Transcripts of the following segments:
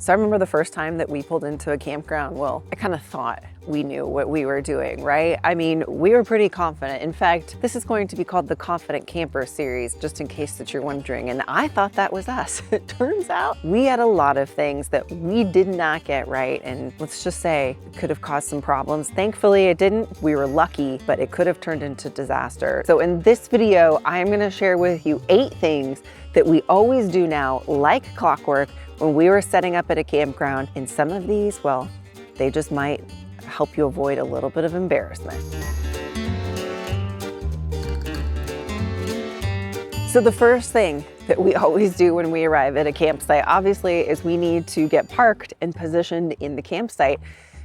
So I remember the first time that we pulled into a campground, well, I kind of thought we knew what we were doing, right? I mean, we were pretty confident. In fact, this is going to be called the Confident Camper series, just in case that you're wondering. And I thought that was us. It turns out we had a lot of things that we did not get right. And let's just say it could have caused some problems. Thankfully, it didn't. We were lucky, but it could have turned into disaster. So in this video, I'm gonna share with you 8 things that we always do now, like clockwork, when we were setting up at a campground. And some of these, well, they just might help you avoid a little bit of embarrassment. So the first thing that we always do when we arrive at a campsite, obviously, is we need to get parked and positioned in the campsite.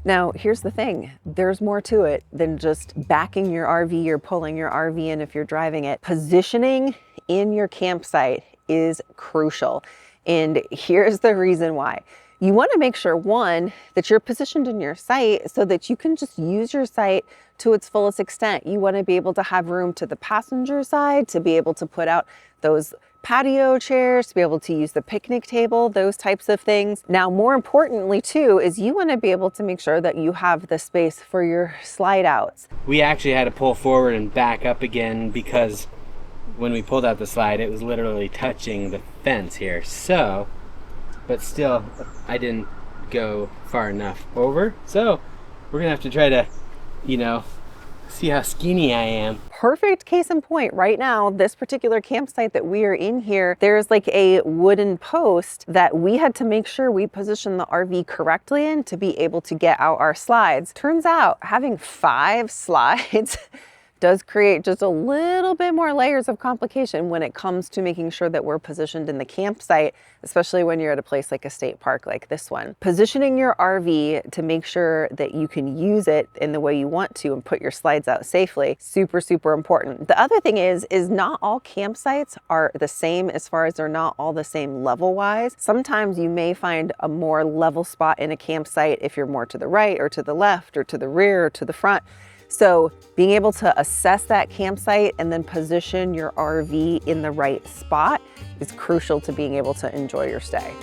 Now, here's the thing, there's more to it than just backing your RV or pulling your RV in if you're driving it. Positioning in your campsite is crucial. And here's the reason why. You want to make sure, one, that you're positioned in your site so that you can just use your site to its fullest extent. You want to be able to have room to the passenger side, to be able to put out those patio chairs, to be able to use the picnic table, those types of things. Now, more importantly too, is you want to be able to make sure that you have the space for your slide outs. We actually had to pull forward and back up again because when we pulled out the slide, it was literally touching the fence here. So, but still, I didn't go far enough over. So we're gonna have to try to, see how skinny I am. Perfect case in point. Right now, this particular campsite that we are in here, there's like a wooden post that we had to make sure we positioned the RV correctly in to be able to get out our slides. Turns out having 5 slides does create just a little bit more layers of complication when it comes to making sure that we're positioned in the campsite, especially when you're at a place like a state park like this one. Positioning your RV to make sure that you can use it in the way you want to and put your slides out safely, super, super important. The other thing is not all campsites are the same as far as they're not all the same level-wise. Sometimes you may find a more level spot in a campsite if you're more to the right or to the left or to the rear or to the front. So being able to assess that campsite and then position your RV in the right spot is crucial to being able to enjoy your stay.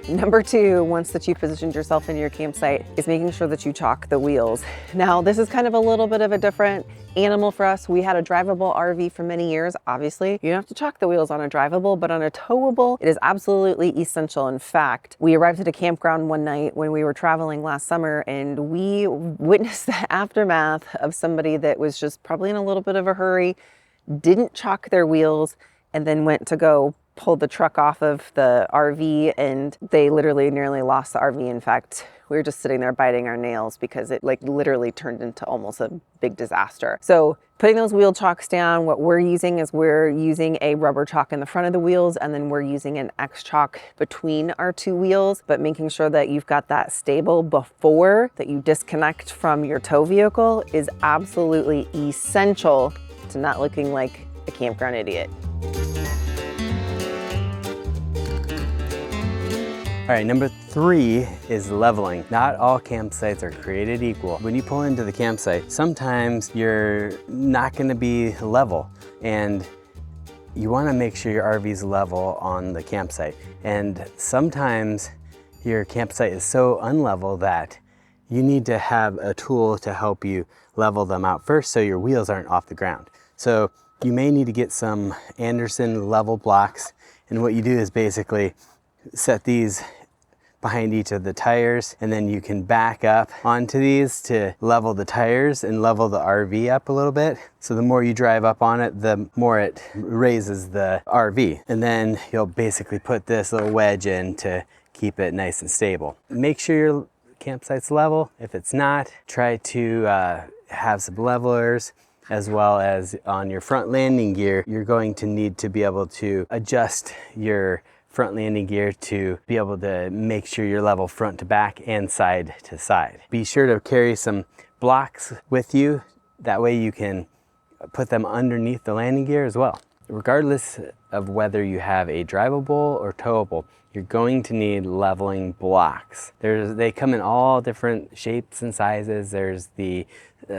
Number 2, once that you've positioned yourself in your campsite, is making sure that you chalk the wheels. Now, this is kind of a little bit of a different animal for us. We had a drivable RV for many years. Obviously, you don't have to chalk the wheels on a drivable, but on a towable, it is absolutely essential. In fact, we arrived at a campground one night when we were traveling last summer, and we witnessed the aftermath of somebody that was just probably in a little bit of a hurry, didn't chalk their wheels, and then went to go pulled the truck off of the RV, and they literally nearly lost the RV. In fact, we were just sitting there biting our nails because it literally turned into almost a big disaster. So putting those wheel chocks down, what we're using is we're using a rubber chalk in the front of the wheels, and then we're using an X chalk between our 2 wheels, but making sure that you've got that stable before that you disconnect from your tow vehicle is absolutely essential to not looking like a campground idiot. All right, number 3 is leveling. Not all campsites are created equal. When you pull into the campsite, sometimes you're not gonna be level, and you wanna make sure your RV's level on the campsite. And sometimes your campsite is so unlevel that you need to have a tool to help you level them out first so your wheels aren't off the ground. So you may need to get some Anderson level blocks, and what you do is basically set these behind each of the tires, and then you can back up onto these to level the tires and level the RV up a little bit. So the more you drive up on it, the more it raises the RV. And then you'll basically put this little wedge in to keep it nice and stable. Make sure your campsite's level. If it's not, try to have some levelers, as well as on your front landing gear. You're going to need to be able to adjust your front landing gear to be able to make sure you're level front to back and side to side. Be sure to carry some blocks with you. That way you can put them underneath the landing gear as well. regardless of whether you have a drivable or towable, you're going to need leveling blocks. They come in all different shapes and sizes. There's the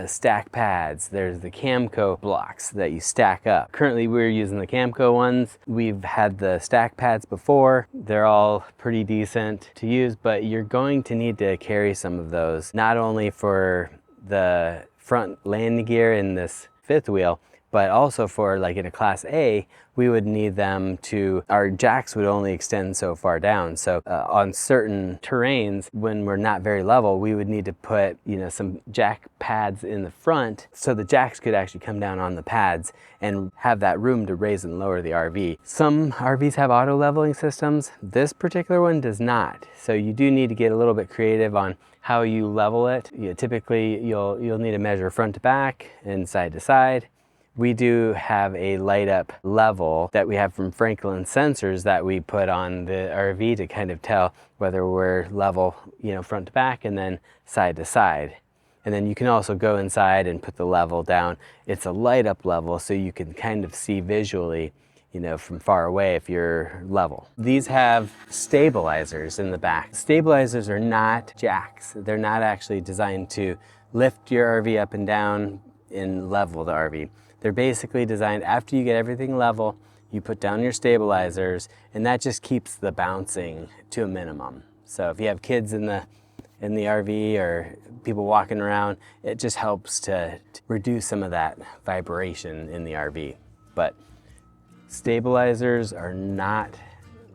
stack pads, there's the Camco blocks that you stack up. Currently we're using the Camco ones. We've had the stack pads before. They're all pretty decent to use, but you're going to need to carry some of those, not only for the front landing gear in this fifth wheel, but also for like in a Class A, we would need them to, our jacks would only extend so far down. So on certain terrains, when we're not very level, we would need to put, some jack pads in the front so the jacks could actually come down on the pads and have that room to raise and lower the RV. Some RVs have auto leveling systems. This particular one does not. So you do need to get a little bit creative on how you level it. Typically, you'll need to measure front to back and side to side. We do have a light up level that we have from Franklin sensors that we put on the RV to kind of tell whether we're level, front to back and then side to side. And then you can also go inside and put the level down. It's a light up level so you can kind of see visually, from far away if you're level. These have stabilizers in the back. Stabilizers are not jacks. They're not actually designed to lift your RV up and down and level the RV. They're basically designed after you get everything level, you put down your stabilizers, and that just keeps the bouncing to a minimum. So if you have kids in the RV or people walking around, it just helps to reduce some of that vibration in the RV. But stabilizers are not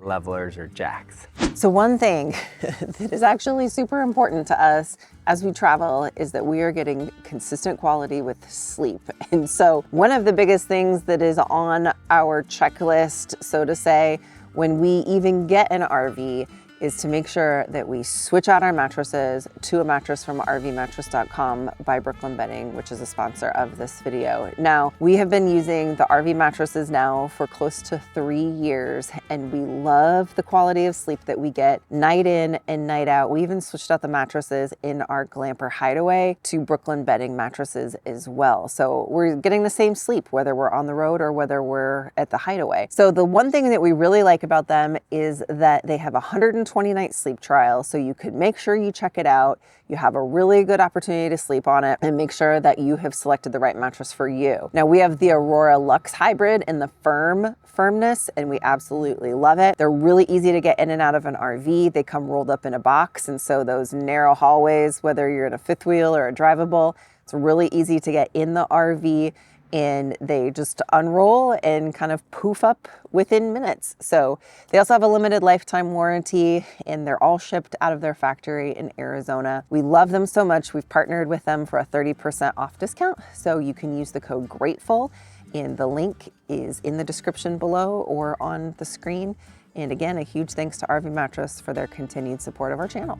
levelers or jacks. So one thing that is actually super important to us as we travel is that we are getting consistent quality with sleep. And so one of the biggest things that is on our checklist, so to say, when we even get an RV is to make sure that we switch out our mattresses to a mattress from rvmattress.com by Brooklyn Bedding, which is a sponsor of this video. Now, we have been using the RV mattresses now for close to 3 years, and we love the quality of sleep that we get night in and night out. We even switched out the mattresses in our Glamper hideaway to Brooklyn Bedding mattresses as well. So we're getting the same sleep, whether we're on the road or whether we're at the hideaway. So the one thing that we really like about them is that they have 120-night sleep trial, so you could make sure you check it out. You have a really good opportunity to sleep on it and make sure that you have selected the right mattress for you. Now, we have the Aurora Luxe Hybrid in the firmness, and we absolutely love it. They're really easy to get in and out of an RV. They come rolled up in a box, and so those narrow hallways, whether you're in a fifth wheel or a drivable, it's really easy to get in the RV, and they just unroll and kind of poof up within minutes. So they also have a limited lifetime warranty, and they're all shipped out of their factory in Arizona. We love them so much. We've partnered with them for a 30% off discount. So you can use the code GRATEFUL, and the link is in the description below or on the screen. And again, a huge thanks to RV Mattress for their continued support of our channel.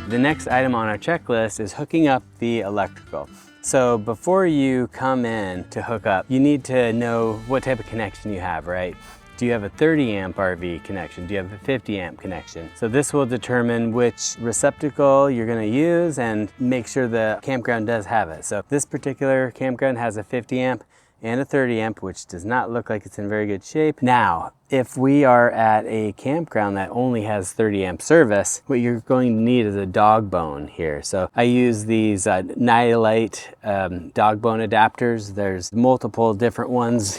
The next item on our checklist is hooking up the electrical. So before you come in to hook up, you need to know what type of connection you have, right? Do you have a 30 amp RV connection? Do you have a 50 amp connection? So this will determine which receptacle you're gonna use and make sure the campground does have it. So this particular campground has a 50 amp and a 30 amp, which does not look like it's in very good shape. Now, if we are at a campground that only has 30 amp service, what you're going to need is a dog bone here. So I use these Nylite dog bone adapters. There's multiple different ones,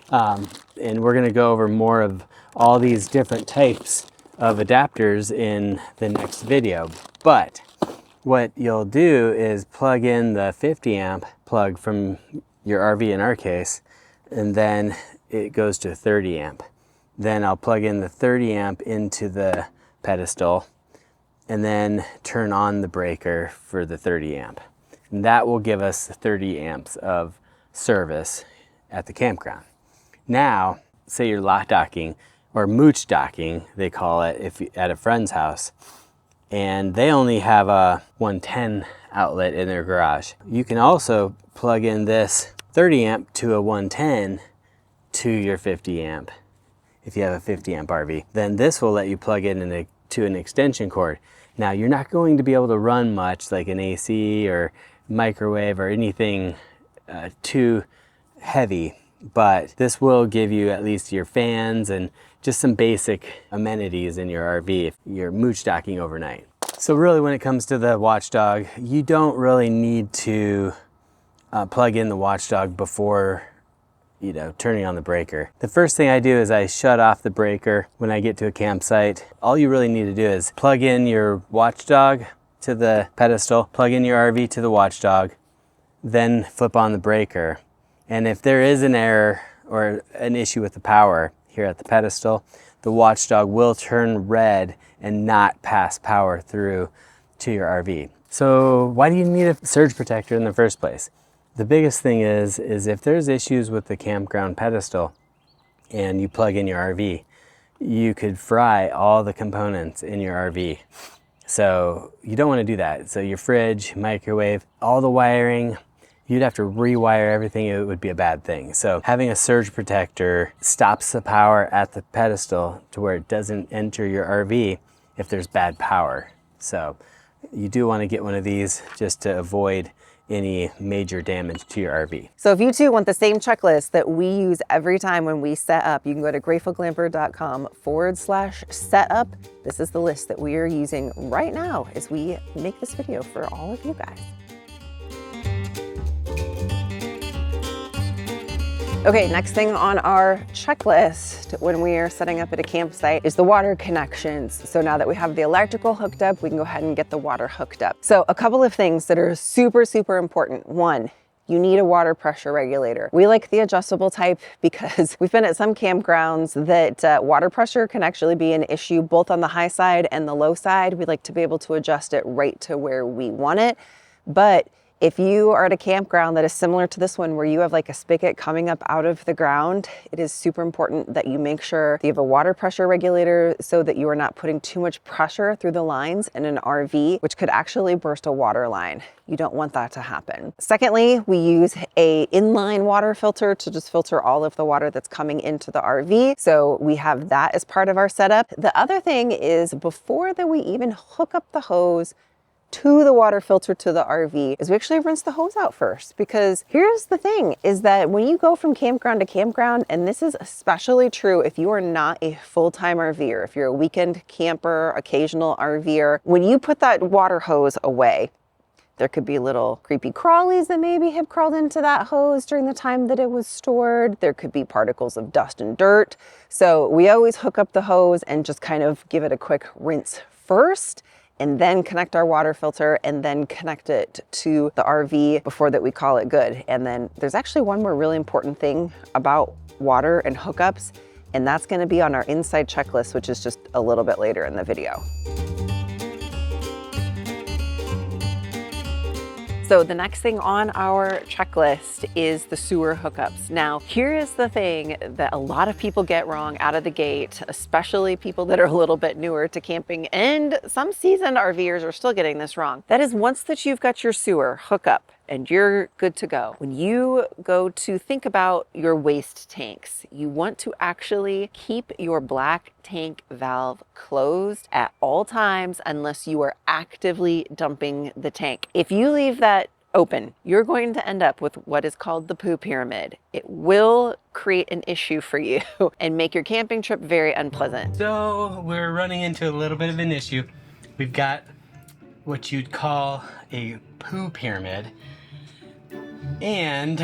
and we're gonna go over more of all these different types of adapters in the next video. But what you'll do is plug in the 50 amp plug from your RV in our case, and then it goes to 30 amp. Then I'll plug in the 30 amp into the pedestal and then turn on the breaker for the 30 amp. And that will give us 30 amps of service at the campground. Now, say you're lot docking or mooch docking, they call it, if you, at a friend's house, and they only have a 110 outlet in their garage. You can also plug in this 30 amp to a 110 to your 50 amp. If you have a 50 amp RV, then this will let you plug to an extension cord. Now, you're not going to be able to run much like an AC or microwave or anything too heavy, but this will give you at least your fans and just some basic amenities in your RV if you're mooch docking overnight. So really, when it comes to the Watchdog, you don't really need to plug in the Watchdog before turning on the breaker. The first thing I do is I shut off the breaker when I get to a campsite. All you really need to do is plug in your Watchdog to the pedestal, plug in your RV to the Watchdog, then flip on the breaker. And if there is an error or an issue with the power here at the pedestal, the Watchdog will turn red and not pass power through to your RV. So why do you need a surge protector in the first place? The biggest thing is if there's issues with the campground pedestal and you plug in your RV, you could fry all the components in your RV. So you don't want to do that. So your fridge, microwave, all the wiring, you'd have to rewire everything. It would be a bad thing. So having a surge protector stops the power at the pedestal to where it doesn't enter your RV if there's bad power. So you do want to get one of these just to avoid any major damage to your RV. So if you too want the same checklist that we use every time when we set up, you can go to gratefulglamper.com/setup. This is the list that we are using right now as we make this video for all of you guys. Okay, next thing on our checklist when we are setting up at a campsite is the water connections. So now that we have the electrical hooked up, we can go ahead and get the water hooked up. So a couple of things that are super, super important. One, you need a water pressure regulator. We like the adjustable type because we've been at some campgrounds that water pressure can actually be an issue both on the high side and the low side. We like to be able to adjust it right to where we want it. But if you are at a campground that is similar to this one where you have like a spigot coming up out of the ground, it is super important that you make sure you have a water pressure regulator so that you are not putting too much pressure through the lines in an RV, which could actually burst a water line. You don't want that to happen. Secondly, we use a inline water filter to just filter all of the water that's coming into the RV. So we have that as part of our setup. The other thing is before that we even hook up the hose to the water filter to the RV is we actually rinse the hose out first, because here's the thing is that when you go from campground to campground, and this is especially true if you are not a full-time RVer, if you're a weekend camper, occasional RVer, when you put that water hose away, there could be little creepy crawlies that maybe have crawled into that hose during the time that it was stored. There could be particles of dust and dirt. So we always hook up the hose and just kind of give it a quick rinse first, and then connect our water filter and then connect it to the RV before that we call it good. And then there's actually one more really important thing about water and hookups, and that's gonna be on our inside checklist, which is just a little bit later in the video. So the next thing on our checklist is the sewer hookups. Now, here is the thing that a lot of people get wrong out of the gate, especially people that are a little bit newer to camping, and some seasoned RVers are still getting this wrong. That is, once that you've got your sewer hookup and you're good to go, when you go to think about your waste tanks, you want to actually keep your black tank valve closed at all times unless you are actively dumping the tank. If you leave that open, you're going to end up with what is called the poo pyramid. It will create an issue for you and make your camping trip very unpleasant. So we're running into a little bit of an issue. We've got what you'd call a poo pyramid. And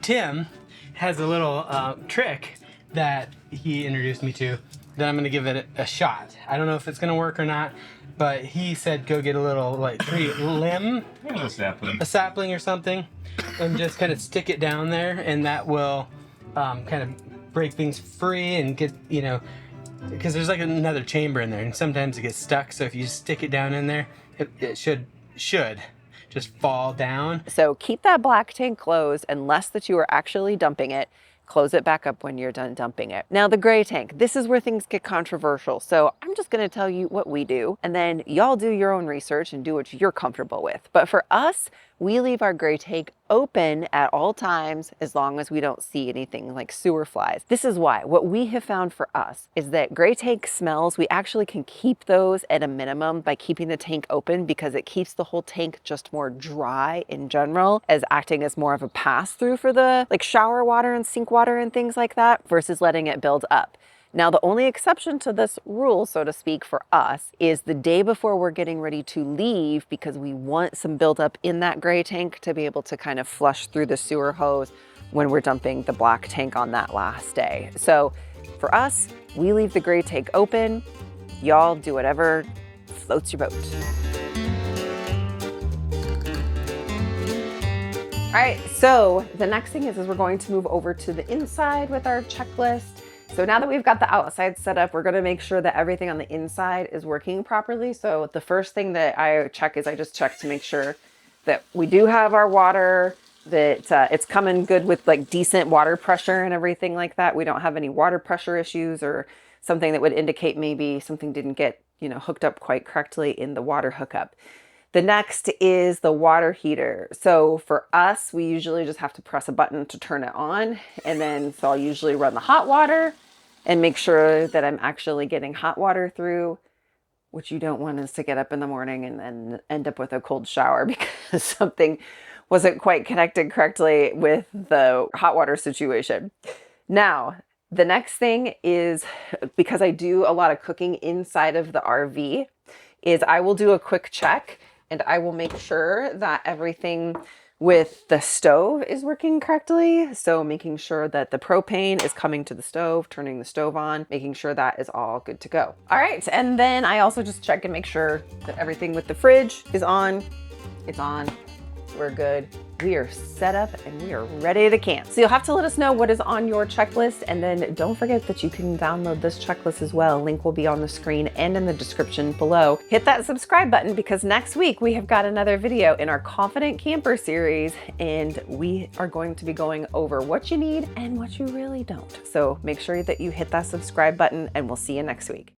Tim has a little trick that he introduced me to that I'm gonna give it a shot. I don't know if it's gonna work or not, but he said go get a little like tree limb, a sapling or something, and just kind of stick it down there, and that will kind of break things free and get, because there's like another chamber in there, and sometimes it gets stuck. So if you stick it down in there, it should just fall down. So keep that black tank closed unless that you are actually dumping it. Close it back up when you're done dumping it. Now the gray tank, this is where things get controversial. So I'm just gonna tell you what we do, and then y'all do your own research and do what you're comfortable with. But for us, we leave our gray tank open at all times as long as we don't see anything like sewer flies. This is why what we have found for us is that gray tank smells, we actually can keep those at a minimum by keeping the tank open, because it keeps the whole tank just more dry in general, as acting as more of a pass through for the like shower water and sink water and things like that, versus letting it build up. Now, the only exception to this rule, so to speak, for us is the day before we're getting ready to leave, because we want some buildup in that gray tank to be able to kind of flush through the sewer hose when we're dumping the black tank on that last day. So for us, we leave the gray tank open. Y'all do whatever floats your boat. All right, so the next thing is we're going to move over to the inside with our checklist. So now that we've got the outside set up, we're gonna make sure that everything on the inside is working properly. So the first thing that I check is I just check to make sure that we do have our water, that it's coming good with like decent water pressure and everything like that. We don't have any water pressure issues or something that would indicate maybe something didn't get, hooked up quite correctly in the water hookup. The next is the water heater. So for us, we usually just have to press a button to turn it on. And then, so I'll usually run the hot water and make sure that I'm actually getting hot water through, which you don't want is to get up in the morning and then end up with a cold shower because something wasn't quite connected correctly with the hot water situation. Now, the next thing is, because I do a lot of cooking inside of the RV, is I will do a quick check and I will make sure that everything with the stove is working correctly. So making sure that the propane is coming to the stove, turning the stove on, making sure that is all good to go. All right, and then I also just check and make sure that everything with the fridge is on. It's on, we're good. We are set up and we are ready to camp. So you'll have to let us know what is on your checklist, and then don't forget that you can download this checklist as well. Link will be on the screen and in the description below. Hit that subscribe button, because next week we have got another video in our Confident Camper series, and we are going to be going over what you need and what you really don't. So make sure that you hit that subscribe button, and we'll see you next week.